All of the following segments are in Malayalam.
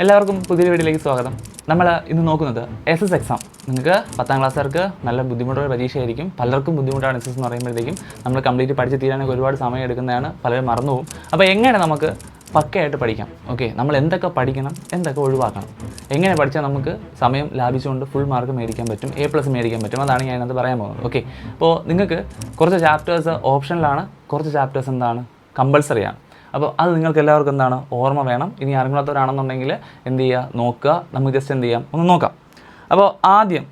എല്ലാവർക്കും പുതിയ വീഡിയോയിലേക്ക് സ്വാഗതം. നമ്മൾ ഇന്ന് നോക്കുന്നത് SS എക്സാം. നിങ്ങൾക്ക് 10ാം ക്ലാസ്സുകാർക്ക് നല്ല ബുദ്ധിമുട്ടുള്ള പരീക്ഷയായിരിക്കും. പലർക്കും ബുദ്ധിമുട്ടാണ് SS എന്ന് പറയുമ്പോഴത്തേക്കും. നമ്മൾ കംപ്ലീറ്റ് പഠിച്ച് തീരാനൊക്കെ ഒരുപാട് സമയം എടുക്കുന്നതാണ്, പലരും മറന്നു പോകും. അപ്പോൾ എങ്ങനെ നമുക്ക് പക്കയായിട്ട് പഠിക്കാം? ഓക്കെ, നമ്മൾ എന്തൊക്കെ പഠിക്കണം, എന്തൊക്കെ ഒഴിവാക്കണം, എങ്ങനെ പഠിച്ചാൽ നമുക്ക് സമയം ലാഭിച്ചുകൊണ്ട് ഫുൾ മാർക്ക് മേടിക്കാൻ പറ്റും, A+ മേടിക്കാൻ പറ്റും, അതാണ് ഞാൻ അതിനകത്ത് പറയാൻ പോകുന്നത്. ഓക്കെ, അപ്പോൾ നിങ്ങൾക്ക് കുറച്ച് ചാപ്റ്റേഴ്സ് ഓപ്ഷനിലാണ്, കുറച്ച് ചാപ്റ്റേഴ്സ് എന്താണ് കമ്പൾസറിയാണ്. അപ്പോൾ അത് നിങ്ങൾക്ക് എല്ലാവർക്കും എന്താണ് ഓർമ്മ വേണം. ഇനി അറിഞ്ഞാത്തവരാണെന്നുണ്ടെങ്കിൽ എന്ത് ചെയ്യുക, നോക്കുക. നമുക്ക് ജസ്റ്റ് എന്ത് ചെയ്യാം, ഒന്ന് നോക്കാം. അപ്പോൾ ആദ്യം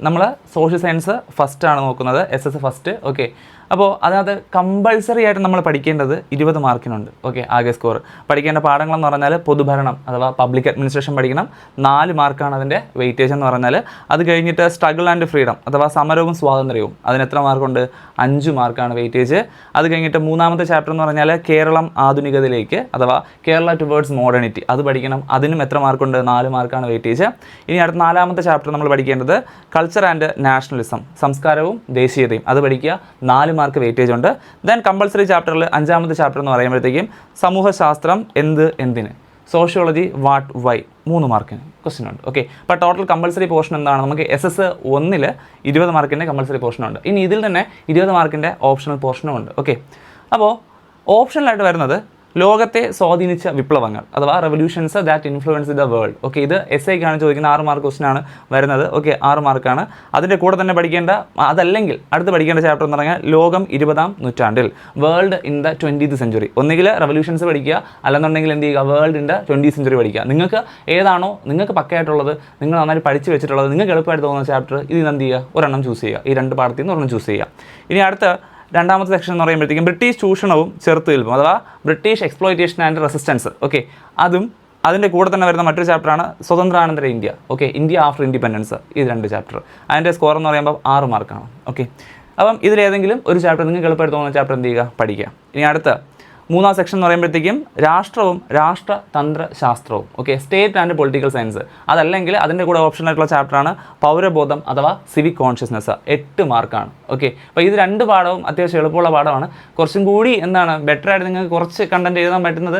നമ്മൾ സോഷ്യൽ സയൻസ് ഫസ്റ്റാണ് നോക്കുന്നത്, SS ഫസ്റ്റ്. ഓക്കെ, അപ്പോൾ അതിനകത്ത് കമ്പൾസറി ആയിട്ട് നമ്മൾ പഠിക്കേണ്ടത് 20 മാർക്കിനുണ്ട്. ഓക്കെ, ആകെ സ്കോർ. പഠിക്കേണ്ട പാഠങ്ങളെന്ന് പറഞ്ഞാൽ പൊതുഭരണം അഥവാ പബ്ലിക് അഡ്മിനിസ്ട്രേഷൻ പഠിക്കണം, 4 മാർക്കാണ് അതിൻ്റെ വെയിറ്റേജ് എന്ന് പറഞ്ഞാൽ. അത് കഴിഞ്ഞിട്ട് സ്ട്രഗിൾ ആൻഡ് ഫ്രീഡം അഥവാ സമരവും സ്വാതന്ത്ര്യവും, അതിന് എത്ര മാർക്കുണ്ട്? 5 മാർക്കാണ് വെയിറ്റേജ്. അത് കഴിഞ്ഞിട്ട് 3ാമത്തെ ചാപ്റ്റർ എന്ന് പറഞ്ഞാൽ കേരളം ആധുനികതയിലേക്ക് അഥവാ കേരള ടുവേർഡ്സ് മോഡേണിറ്റി, അത് പഠിക്കണം. അതിനും എത്ര മാർക്കുണ്ട്? 4 മാർക്കാണ് വെയിറ്റേജ്. ഇനി അടുത്ത 4ാമത്തെ ചാപ്റ്റർ നമ്മൾ പഠിക്കേണ്ടത് കൾച്ചർ ആൻഡ് നാഷണലിസം, സംസ്കാരവും ദേശീയതയും, അത് പഠിക്കുക. 4 മാർക്ക് വെയിറ്റേജ് ഉണ്ട്. ദെൻ കമ്പൾസറി ചാപ്റ്ററിൽ 5ാമത്തെ ചാപ്റ്റർ എന്ന് പറയുമ്പോഴത്തേക്കും സമൂഹശാസ്ത്രം എന്തിന്, സോഷ്യോളജി വാട്ട് വൈ, 3 മാർക്കിന് ക്വസ്റ്റ്യൻ ഉണ്ട്. ഓക്കെ, അപ്പോൾ ടോട്ടൽ കമ്പൾസറി പോർഷൻ എന്താണ്? നമുക്ക് SS 1 20 മാർക്കിൻ്റെ കമ്പൾസറി പോർഷനുണ്ട്. ഇനി ഇതിൽ തന്നെ 20 മാർക്കിൻ്റെ ഓപ്ഷണൽ പോർഷനും ഉണ്ട്. ഓക്കെ, അപ്പോൾ ഓപ്ഷണലായിട്ട് വരുന്നത് ലോകത്തെ സ്വാധീനിച്ച വിപ്ലവങ്ങൾ അഥവാ revolutions that influence the world. Okay, ഇത് SIക്കാണ് ചോദിക്കുന്ന, 6 മാർക്ക് ക്വസ്റ്റനാണ് വരുന്നത്. ഓക്കെ, 6 മാർക്കാണ്. അതിൻ്റെ കൂടെ തന്നെ പഠിക്കേണ്ട, അതല്ലെങ്കിൽ അടുത്ത് പഠിക്കേണ്ട ചാപ്റ്റർ എന്ന് പറഞ്ഞാൽ ലോകം 20ാം നൂറ്റാണ്ടിൽ, world in the 20th century. ഒന്നുകിൽ റെവല്യൂഷൻസ് പഠിക്കുക, അല്ലെന്നുണ്ടെങ്കിൽ എന്ത് ചെയ്യുക, world in the 20th century പഠിക്കുക. നിങ്ങൾക്ക് ഏതാണോ നിങ്ങൾക്ക് പക്കയായിട്ടുള്ളത്, നിങ്ങൾ നന്നായി പഠിച്ച് വെച്ചിട്ടുള്ളത്, നിങ്ങൾക്ക് എളുപ്പമായിട്ട് തോന്നുന്ന ചാപ്റ്റർ, ഇതിൽ എന്ത് ചെയ്യുക, ഒരെണ്ണം ചൂസ് ചെയ്യുക. ഈ 2 പാഠത്തിൽ നിന്ന് ഒരെണ്ണം ചൂസ് ചെയ്യുക. ഇനി അടുത്ത 2ാമത്തെ സെക്ഷൻ എന്ന് പറയുമ്പോഴത്തേക്കും ബ്രിട്ടീഷ് ചൂഷണവും ചെറുത്തുനിൽപ്പും അഥവാ British exploitation and resistance. Okay, അതും അതിൻ്റെ കൂടെ തന്നെ വരുന്ന മറ്റൊരു ചാപ്റ്ററാണ് സ്വതന്ത്രാനന്തര India. Okay, India after independence. ഇത് 2 ചാപ്റ്റർ. അതിൻ്റെ സ്കോർ എന്ന് പറയുമ്പോൾ 6 മാർക്കാണ്. ഓക്കെ, അപ്പം ഇതിലേതെങ്കിലും ഒരു ചാപ്റ്റർ നിങ്ങൾക്ക് എളുപ്പമായിട്ട് തോന്നുന്ന ചാപ്റ്റർ എന്ത് ചെയ്യുക, പഠിക്കുക. ഇനി അടുത്ത 3ാം സെക്ഷൻ എന്ന് പറയുമ്പോഴത്തേക്കും രാഷ്ട്രവും രാഷ്ട്രതന്ത്ര ശാസ്ത്രവും. Okay, state and political science. അതല്ലെങ്കിൽ അതിൻ്റെ കൂടെ ഓപ്ഷൻ ആയിട്ടുള്ള ചാപ്റ്ററാണ് പൗരബോധം അഥവാ സിവിക് കോൺഷ്യസ്നസ്. 8 മാർക്കാണ്. ഓക്കെ, അപ്പോൾ ഇത് 2 പാഠവും അത്യാവശ്യം എളുപ്പമുള്ള പാഠമാണ്. കുറച്ചും കൂടി ബെറ്ററായിട്ട് നിങ്ങൾക്ക് കുറച്ച് കണ്ടന്റ് എഴുതാൻ പറ്റുന്നത്,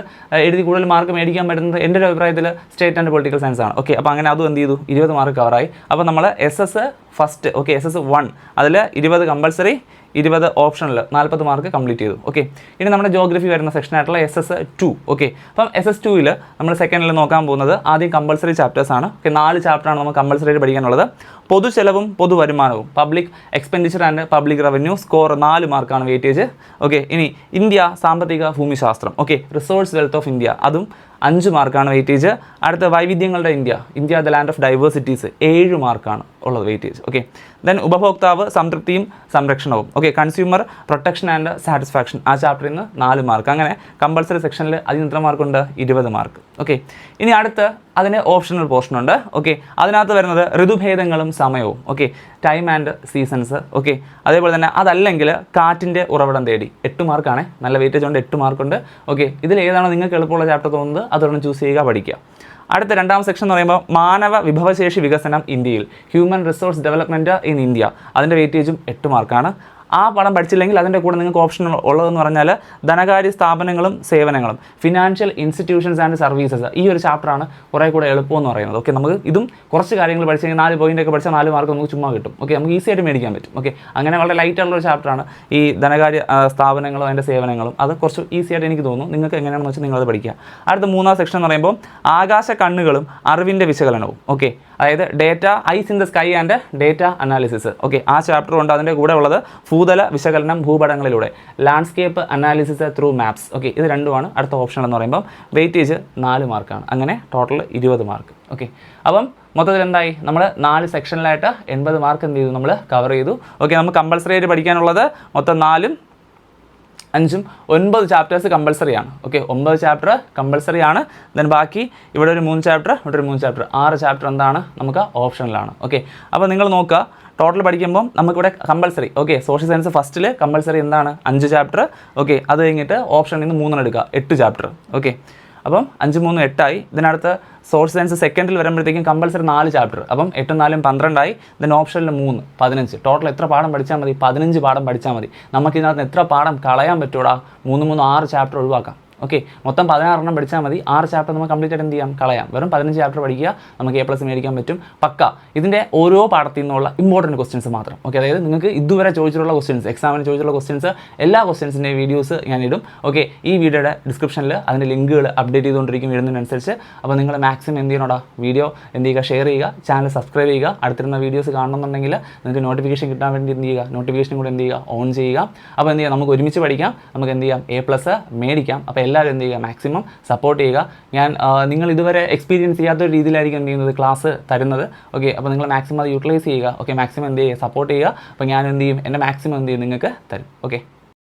എഴുതി കൂടുതൽ മാർക്ക് മേടിക്കാൻ പറ്റുന്നത് എൻ്റെ ഒരു അഭിപ്രായത്തിൽ സ്റ്റേറ്റ് ആൻഡ് പൊളിറ്റിക്കൽ സയൻസ് ആണ്. ഓക്കെ, അപ്പോൾ അങ്ങനെ അതും എന്ത് ചെയ്തു, 20 മാർക്ക് കവറായി. അപ്പോൾ നമ്മൾ SS ഫസ്റ്റ്, ഓക്കെ, SS 1 അതിൽ 20 കമ്പൾസറി, 20 ഓപ്ഷനിൽ 40 മാർക്ക് കംപ്ലീറ്റ് ചെയ്തു. ഓക്കെ, ഇനി നമ്മുടെ ജോഗ്രഫി വരുന്ന സെക്ഷനായിട്ടുള്ള SS 2. ഓക്കെ, അപ്പം SS 2 നമ്മൾ സെക്കൻഡിൽ നോക്കാൻ പോകുന്നത് ആദ്യം കമ്പൾസറി ചാപ്റ്റേഴ്സാണ്. ഓക്കെ, 4 ചാപ്റ്ററാണ് നമുക്ക് കമ്പൾസറി ആയിട്ട് പഠിക്കാനുള്ളത്. പൊതുചെലവും പൊതുവരുമാനവും, public expenditure and public revenue, score 4 മാർക്കാണ് വെയിറ്റേജ്. ഓക്കെ, ഇനി ഇന്ത്യ സാമ്പത്തിക ഭൂമിശാസ്ത്രം. Okay, resource wealth of India, അതും 5 മാർക്കാണ് വെയിറ്റേജ്. അടുത്ത വൈവിധ്യങ്ങളുടെ India the land of diversities, 7 മാർക്കാണ് ഉള്ളത് വെയിറ്റേജ്. ഓക്കെ, ദെൻ ഉപഭോക്താവ് സംതൃപ്തിയും സംരക്ഷണവും. Okay, consumer protection and satisfaction, ആ ചാപ്റ്ററിൽ നിന്ന് 4 മാർക്ക്. അങ്ങനെ കമ്പൾസറി സെക്ഷനിൽ അതിന് എത്ര മാർക്കുണ്ട്? 20 മാർക്ക്. ഓക്കെ, ഇനി അടുത്ത് അതിന് ഓപ്ഷണൽ പോർഷൻ ഉണ്ട്. ഓക്കെ, അതിനകത്ത് വരുന്നത് ഋതുഭേദങ്ങളും സമയവും. Okay, time and seasons. Okay, അതേപോലെ തന്നെ അതല്ലെങ്കിൽ കാറ്റിൻ്റെ ഉറവിടം തേടി, 8 മാർക്കാണ്. നല്ല വെയിറ്റേജ് ഉണ്ട്, 8 മാർക്കുണ്ട്. ഓക്കെ, ഇതിൽ ഏതാണോ നിങ്ങൾക്ക് എളുപ്പമുള്ള ചാപ്റ്റർ തോന്നുന്നത് അതൊരെണ്ണം ചൂസ് ചെയ്യുക, പഠിക്കുക. അടുത്ത 2ാം സെക്ഷൻ എന്ന് പറയുമ്പോൾ മാനവ വിഭവശേഷി വികസനം ഇന്ത്യയിൽ, human resource development in India, അതിൻ്റെ വെയിറ്റേജും 8 മാർക്കാണ്. ആ പാഠം പഠിച്ചില്ലെങ്കിൽ അതിൻ്റെ കൂടെ നിങ്ങൾക്ക് ഓപ്ഷൻ ഉള്ളതെന്ന് പറഞ്ഞാൽ ധനകാര്യ സ്ഥാപനങ്ങളും സേവനങ്ങളും, ഫിനാൻഷ്യൽ ഇൻസ്റ്റിറ്റ്യൂഷൻസ് ആൻഡ് സർവീസസ്. ഈ ഒരു ചാപ്റ്ററാണ് കുറേ കൂടെ എളുപ്പമെന്ന് പറയുന്നത്. ഓക്കെ, നമുക്ക് ഇതും കുറച്ച് കാര്യങ്ങൾ പഠിച്ചു കഴിഞ്ഞാൽ 4 പോയിൻ്റൊക്കെ പഠിച്ചാൽ 4 മാർക്ക് നമുക്ക് ചുമ്മാ കിട്ടും. ഓക്കെ, നമുക്ക് ഈസി ആയിട്ട് മേടിക്കാൻ പറ്റും. ഓക്കെ, അങ്ങനെ വളരെ ലൈറ്റുള്ള ഒരു ചാപ്റ്ററാണ് ഈ ധനകാര്യ സ്ഥാപനങ്ങളും അതിൻ്റെ സേവനങ്ങളും. അത് കുറച്ച് ഈസി ആയിട്ട് എനിക്ക് തോന്നുന്നു. നിങ്ങൾക്ക് എങ്ങനെയാണെന്ന് വെച്ചാൽ നിങ്ങളത് പഠിക്കുക. അടുത്ത 3ാം സെക്ഷൻ എന്ന് പറയുമ്പോൾ ആകാശ കണ്ണുകളും അറിവിൻ്റെ വിശകലനവും. ഓക്കെ, അതായത് data eyes in the sky and data analysis. Okay, ആ ചാപ്റ്റർ ഉണ്ട്. അതിൻ്റെ കൂടെ ഉള്ളത് ഭൂതല വിശകലനം ഭൂപടങ്ങളിലൂടെ, landscape analysis through maps. Okay, ഇത് 2ആണ് അടുത്ത ഓപ്ഷൻ എന്ന് പറയുമ്പോൾ. വെയിറ്റേജ് 4 മാർക്കാണ്. അങ്ങനെ ടോട്ടൽ 20 മാർക്ക്. ഓക്കെ, അപ്പം മൊത്തത്തിൽ എന്തായി, നമ്മൾ 4 സെക്ഷനിലായിട്ട് 80 മാർക്ക് എന്ത് ചെയ്തു, നമ്മൾ കവർ ചെയ്തു. ഓക്കെ, നമുക്ക് കമ്പൾസറി ആയിട്ട് പഠിക്കാനുള്ളത് മൊത്തം 4ഉം 5ഉം 9 ചാപ്റ്റേഴ്സ് കമ്പൾസറിയാണ്. ഓക്കെ, 9 ചാപ്റ്റർ കമ്പൾസറിയാണ്. ദെൻ ബാക്കി ഇവിടെ ഒരു 3 ചാപ്റ്റർ, ഇവിടെ ഒരു 3 ചാപ്റ്റർ, 6 ചാപ്റ്റർ എന്താണ് നമുക്ക് ഓപ്ഷനിലാണ്. ഓക്കെ, അപ്പോൾ നിങ്ങൾ നോക്കുക, ടോട്ടൽ പഠിക്കുമ്പം നമുക്കിവിടെ കമ്പൾസറി. ഓക്കെ, സോഷ്യൽ സയൻസ് ഫസ്റ്റിൽ കമ്പൾസറി എന്താണ് 5 ചാപ്റ്റർ. ഓക്കെ, അത് കഴിഞ്ഞിട്ട് ഓപ്ഷനിൽ നിന്ന് 3 എടുക്കുക, 8 ചാപ്റ്റർ. ഓക്കെ, അപ്പം 5 3 8ആയി. ഇതിനടുത്ത് സോഷ്യൽ സയൻസ് സെക്കൻഡിൽ വരുമ്പോഴത്തേക്കും കമ്പൾസറി 4 ചാപ്റ്റർ, അപ്പം 8 4 12ആയി. ദെൻ ഓപ്ഷനിൽ 3 15. ടോട്ടൽ എത്ര പാഠം പഠിച്ചാൽ മതി? 15 പാഠം പഠിച്ചാൽ മതി. നമുക്കിതിനകത്ത് എത്ര പാഠം കളയാൻ പറ്റൂടാ? 3 6 ചാപ്റ്റർ ഒഴിവാക്കാം. ഓക്കെ, മൊത്തം 16 പഠിച്ചാൽ മതി. 6 ചാപ്റ്റർ നമുക്ക് കംപ്ലീറ്റ് ആയിട്ട് എന്ത് ചെയ്യാം, കളയാം. വെറും 15 ചാപ്റ്റർ പഠിക്കുക, നമുക്ക് A+ മേടിക്കാൻ പറ്റും. പക്ക ഇതിൻ്റെ ഓരോ പാഠത്തിൽ നിന്നുള്ള ഇമ്പോർട്ടൻറ്റ് ക്വസ്റ്റ്യൻസ് മാത്രം. ഓക്കെ, അതായത് നിങ്ങൾക്ക് ഇതുവരെ ചോദിച്ചിട്ടുള്ള ക്വസ്റ്റ്യൻസ്, എക്സാമിന് ചോദിച്ചിട്ടുള്ള ക്വസ്റ്റ്യൻസ്, എല്ലാ ക്വസ്റ്റ്യൻസിൻ്റെ വീഡിയോസ് ഞാൻ ഇടും. ഓക്കെ, ഈ വീഡിയോയുടെ ഡിസ്ക്രിപ്ഷനിൽ അതിൻ്റെ ലിങ്കുകൾ അപ്ഡേറ്റ് ചെയ്തുകൊണ്ടിരിക്കും ഇടുന്നതിനനുസരിച്ച്. അപ്പോൾ നിങ്ങൾ മാക്സിമം എന്ത് ചെയ്യണോടാ, വീഡിയോ എന്ത് ചെയ്യുക, ഷെയർ ചെയ്യുക, ചാനൽ സബ്സ്ക്രൈബ് ചെയ്യുക. അടുത്തിരുന്ന വീഡിയോസ് കാണണമെന്നുണ്ടെങ്കിൽ നിങ്ങൾക്ക് നോട്ടിഫിക്കേഷൻ കിട്ടാൻ വേണ്ടി എന്ത് ചെയ്യുക, നോട്ടിഫിക്കേഷൻ കൂടെ എന്ത് ചെയ്യുക, ഓൺ ചെയ്യുക. അപ്പോൾ എന്ത് ചെയ്യുക, നമുക്ക് ഒരുമിച്ച് പഠിക്കാം, നമുക്ക് എന്ത് ചെയ്യാം, A+ മേടിക്കാം. അപ്പോൾ എല്ലാവരും എന്ത് ചെയ്യുക, മാക്സിമം സപ്പോർട്ട് ചെയ്യുക. ഞാൻ നിങ്ങൾ ഇതുവരെ എക്സ്പീരിയൻസ് ചെയ്യാത്ത ഒരു രീതിയിലായിരിക്കും എന്ത് ചെയ്യുന്നത്, ക്ലാസ് തരുന്നത്. ഓക്കെ, അപ്പോൾ നിങ്ങൾ മാക്സിമം അത് യൂട്ടിലൈസ് ചെയ്യുക. ഓക്കെ, മാക്സിമം എന്ത് ചെയ്യുക, സപ്പോർട്ട് ചെയ്യുക. അപ്പോൾ ഞാൻ എന്ത് ചെയ്യും, എൻ്റെ മാക്സിമം എന്ത് ചെയ്യും നിങ്ങൾക്ക് തരും. ഓക്കെ.